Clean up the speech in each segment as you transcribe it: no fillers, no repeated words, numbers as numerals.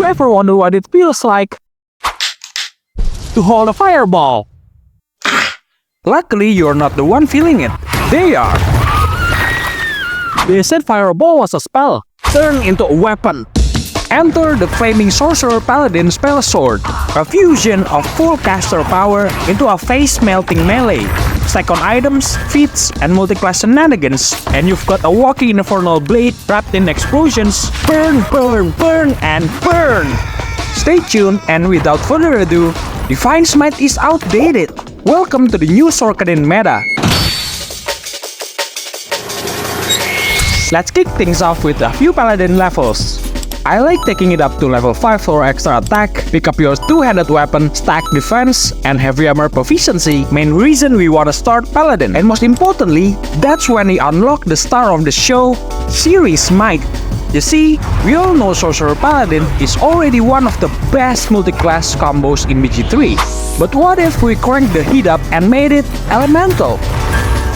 You ever wonder what it feels like to hold a fireball? Luckily, you're not the one feeling it. They are. They said fireball was a spell, turned into a weapon. Enter the Flaming Sorcerer Paladin Spellsword, a fusion of full caster power into a face-melting melee. Stack on items, feats, and multiclass shenanigans, and you've got a walking infernal blade wrapped in explosions. Burn, burn, burn, and burn! Stay tuned, and without further ado, Divine Smite is outdated. Welcome to the new Sorcadin meta. Let's kick things off with a few Paladin levels. I like taking it up to level 5 for extra attack, pick up your two-handed weapon, stack defense, and heavy armor proficiency. Main reason we wanna start Paladin. And most importantly, that's when we unlock the star of the show, SMITE. You see, we all know Sorcerer Paladin is already one of the best multi-class combos in BG3. But what if we cranked the heat up and made it elemental?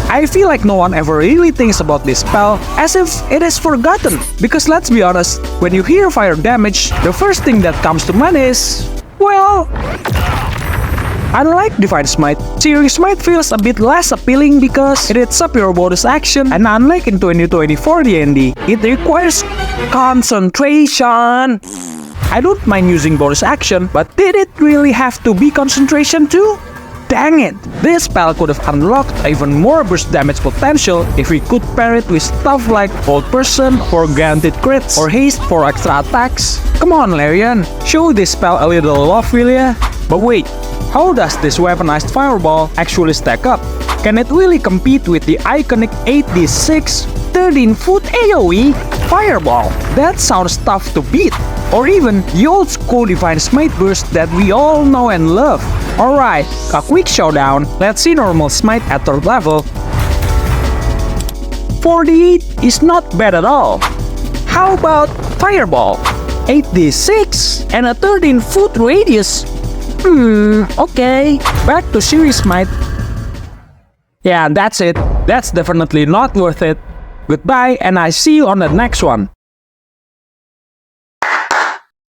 I feel like no one ever really thinks about this spell, as if it is forgotten. Because let's be honest, when you hear fire damage, the first thing that comes to mind is, well, unlike Divine Smite, Searing Smite feels a bit less appealing because it hits up your bonus action, and unlike in 2024 D&D, it requires concentration. I don't mind using bonus action, but did it really have to be concentration too? Dang it! This spell could have unlocked even more burst damage potential if we could pair it with stuff like Hold Person for guaranteed crits or Haste for extra attacks. Come on, Larian, show this spell a little love, will ya? But wait, how does this weaponized fireball actually stack up? Can it really compete with the iconic 8d6 13-foot AoE fireball? That sounds tough to beat. Or even the old school Divine Smite burst that we all know and love. Alright, a quick showdown. Let's see normal Smite at 3rd level. 48 is not bad at all. How about Fireball? 8d6 and a 13-foot radius. Okay. Back to Series Smite. Yeah, that's it. That's definitely not worth it. Goodbye, and I see you on the next one.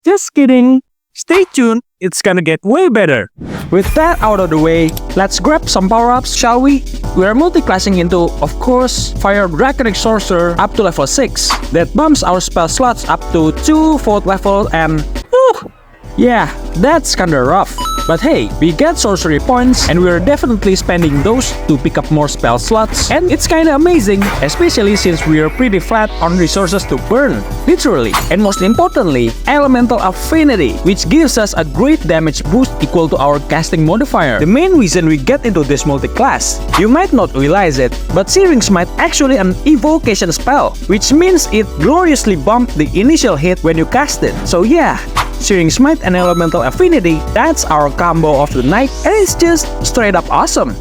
Just kidding. Stay tuned, it's gonna get way better. With that out of the way, let's grab some power-ups, shall we? We are multiclassing into, of course, Fire Draconic Sorcerer up to level 6. That bumps our spell slots up to 2 4th level and... whew, yeah, that's kinda rough. But hey, we get sorcery points and we're definitely spending those to pick up more spell slots, and it's kinda amazing, especially since we're pretty flat on resources to burn, literally. And most importantly, Elemental Affinity, which gives us a great damage boost equal to our casting modifier. The main reason we get into this multi-class. You might not realize it, but Searing Smite actually an evocation spell, which means it gloriously bumped the initial hit when you cast it. So yeah, Searing Smite and Elemental Affinity, that's our combo of the night, and it's just straight up awesome.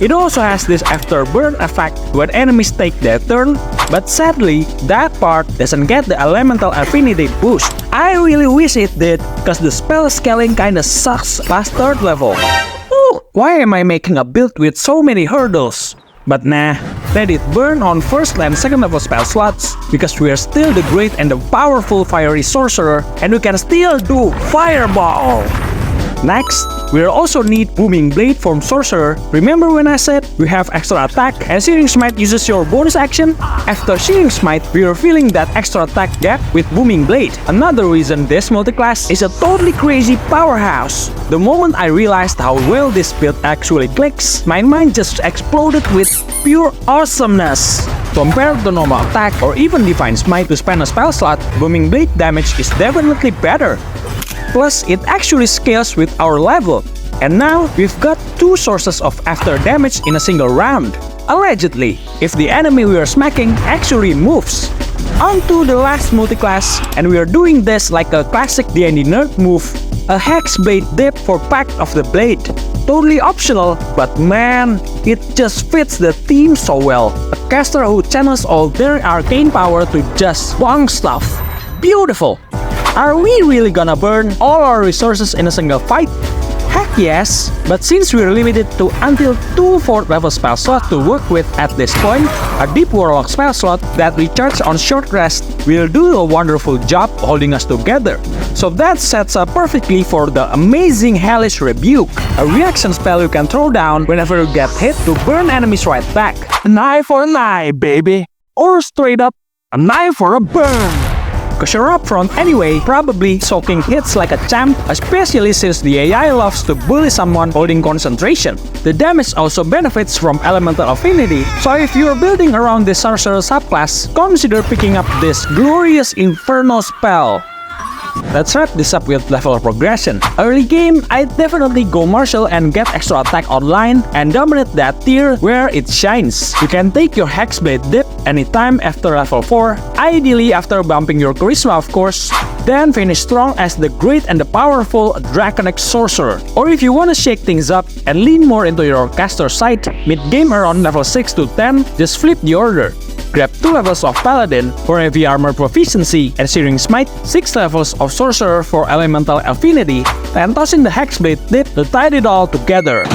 It also has this afterburn effect when enemies take their turn, but sadly, that part doesn't get the Elemental Affinity boost. I really wish it did, cause the spell scaling kinda sucks past 3rd level. Ooh, why am I making a build with so many hurdles? But nah, let it burn on 1st and 2nd level spell slots, because we are still the great and the powerful fiery sorcerer, and we can still do Fireball! Next, we'll also need Booming Blade from Sorcerer. Remember when I said we have extra attack and Searing Smite uses your bonus action? After Searing Smite, we are feeling that extra attack gap with Booming Blade. Another reason this multiclass is a totally crazy powerhouse. The moment I realized how well this build actually clicks, my mind just exploded with pure awesomeness. Compared to normal attack or even Divine Smite to spend a spell slot, Booming Blade damage is definitely better. Plus, it actually scales with our level. And now, we've got 2 sources of after damage in a single round. Allegedly, if the enemy we are smacking actually moves. On to the last multiclass, and we are doing this like a classic D&D nerd move, a Hexblade dip for Pact of the Blade. Totally optional, but man, it just fits the theme so well. A caster who channels all their arcane power to just bong stuff. Beautiful! Are we really gonna burn all our resources in a single fight? Heck yes, but since we're limited to until 2 4th level spell slots to work with at this point, a Deep Warlock spell slot that recharges on short rest will do a wonderful job holding us together. So that sets up perfectly for the amazing Hellish Rebuke, a reaction spell you can throw down whenever you get hit to burn enemies right back. An eye for an eye, baby! Or straight up, an eye for a burn! Cause you're up front anyway, probably soaking hits like a champ, especially since the AI loves to bully someone holding concentration. The damage also benefits from elemental affinity, so if you're building around the Sorcerer subclass, consider picking up this glorious Inferno spell. Let's wrap this up with level progression. Early game, I'd definitely go Martial and get extra attack online and dominate that tier where it shines. You can take your Hexblade dip anytime after level 4, ideally after bumping your Charisma of course, then finish strong as the great and the powerful Draconic Sorcerer. Or if you want to shake things up and lean more into your caster side, mid-game around level 6 to 10, just flip the order. Grab 2 levels of Paladin for heavy armor proficiency and Searing Smite, 6 levels of Sorcerer for elemental affinity, and toss in the Hexblade dip to tie it all together.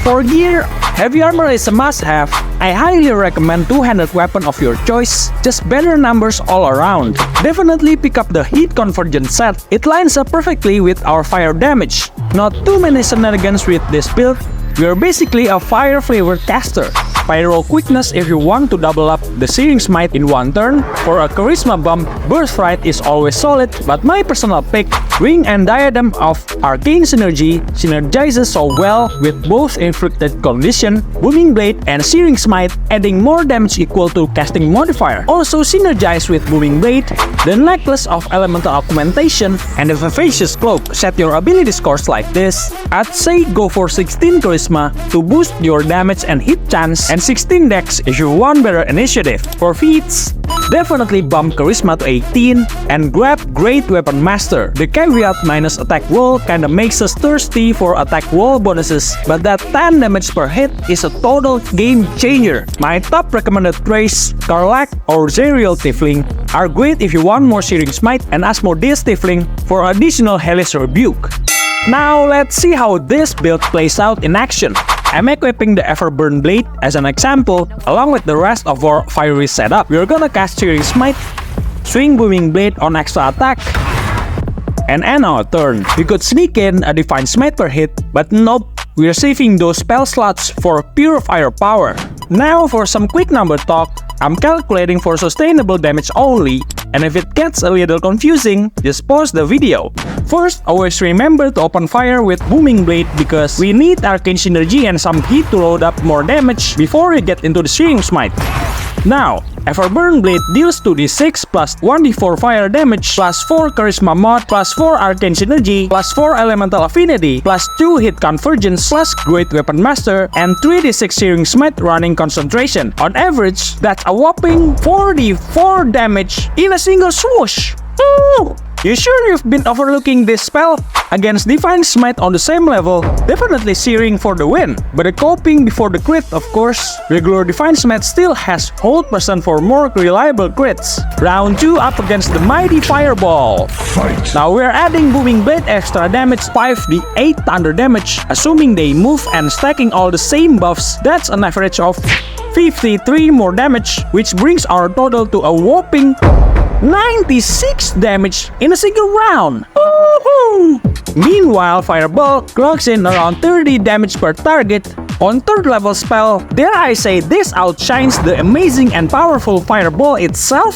For gear, heavy armor is a must-have. I highly recommend two-handed weapon of your choice, just better numbers all around. Definitely pick up the Heat Convergent set, it lines up perfectly with our fire damage. Not too many shenanigans with this build. We're basically a fire-flavored caster. Pyro quickness if you want to double up the Searing Smite in one turn. For a charisma bump, Birthright is always solid, but my personal pick, Ring and Diadem of Arcane Synergy, synergizes so well with both Inflicted Condition, Booming Blade, and Searing Smite, adding more damage equal to casting modifier. Also synergize with Booming Blade, the Necklace of Elemental Augmentation, and the Vivacious Cloak. Set your ability scores like this. I'd say go for 16 Charisma to boost your damage and hit chance, and 16 Dex if you want better initiative. For feats, definitely bump Charisma to 18 and grab Great Weapon Master. The caveat minus attack roll kinda makes us thirsty for attack roll bonuses, but that 10 damage per hit is a total game changer. My top recommended traits, Karlach or Zerial Tiefling, are great if you want more Searing Smite and Asmodeus Tiefling for additional Hellish Rebuke. Now let's see how this build plays out in action. I'm equipping the Everburn Blade as an example, along with the rest of our fiery setup. We're gonna cast Searing Smite, swing Booming Blade on extra attack, and end our turn. We could sneak in a Divine Smite per hit, but nope, we're saving those spell slots for pure firepower. Now for some quick number talk, I'm calculating for sustainable damage only, and if it gets a little confusing, just pause the video. First, always remember to open fire with Booming Blade because we need Arcane Synergy and some heat to load up more damage before we get into the Searing Smite. Now, Everburn Blade deals 2d6 plus 1d4 fire damage plus 4 Charisma mod plus 4 Arcane Synergy plus 4 Elemental Affinity plus 2 Hit Convergence plus Great Weapon Master and 3d6 Searing Smite running concentration. On average, that's a whopping 44 damage in a single swoosh. Ooh! You sure you've been overlooking this spell? Against Divine Smite on the same level, definitely Searing for the win. But the coping before the crit, of course, regular Divine Smite still has hold percent for more reliable crits. Round 2 up against the mighty Fireball. Fight. Now we're adding Booming Blade extra damage 5d8 thunder damage, assuming they move and stacking all the same buffs. That's an average of 53 more damage, which brings our total to a whopping 96 damage in a single round. Woohoo! Meanwhile, Fireball clocks in around 30 damage per target. On 3rd level spell, dare I say this outshines the amazing and powerful Fireball itself?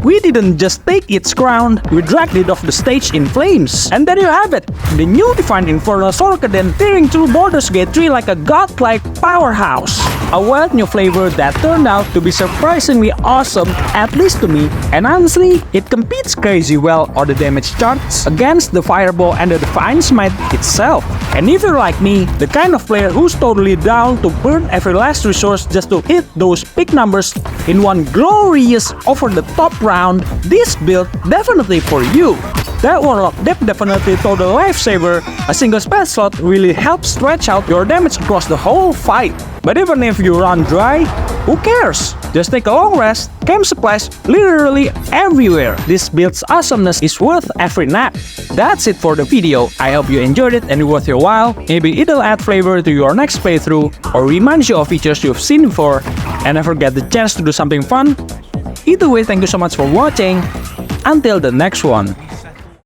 We didn't just take its crown, we dragged it off the stage in flames. And there you have it, the new Divine Infernal Sorcadin tearing through Baldur's Gate 3 like a godlike powerhouse. A wild new flavor that turned out to be surprisingly awesome, at least to me, and honestly, it competes crazy well on the damage charts against the Fireball and the Divine Smite itself. And if you're like me, the kind of player who's totally down to burn every last resource just to hit those big numbers in one glorious over-the-top round, this build definitely for you. That Warlock dip definitely told a lifesaver. A single spell slot really helps stretch out your damage across the whole fight. But even if you run dry, who cares? Just take a long rest, camp supplies literally everywhere. This build's awesomeness is worth every nap. That's it for the video. I hope you enjoyed it and it worth your while. Maybe it'll add flavor to your next playthrough or remind you of features you've seen before and never get the chance to do something fun. Either way, thank you so much for watching. Until the next one.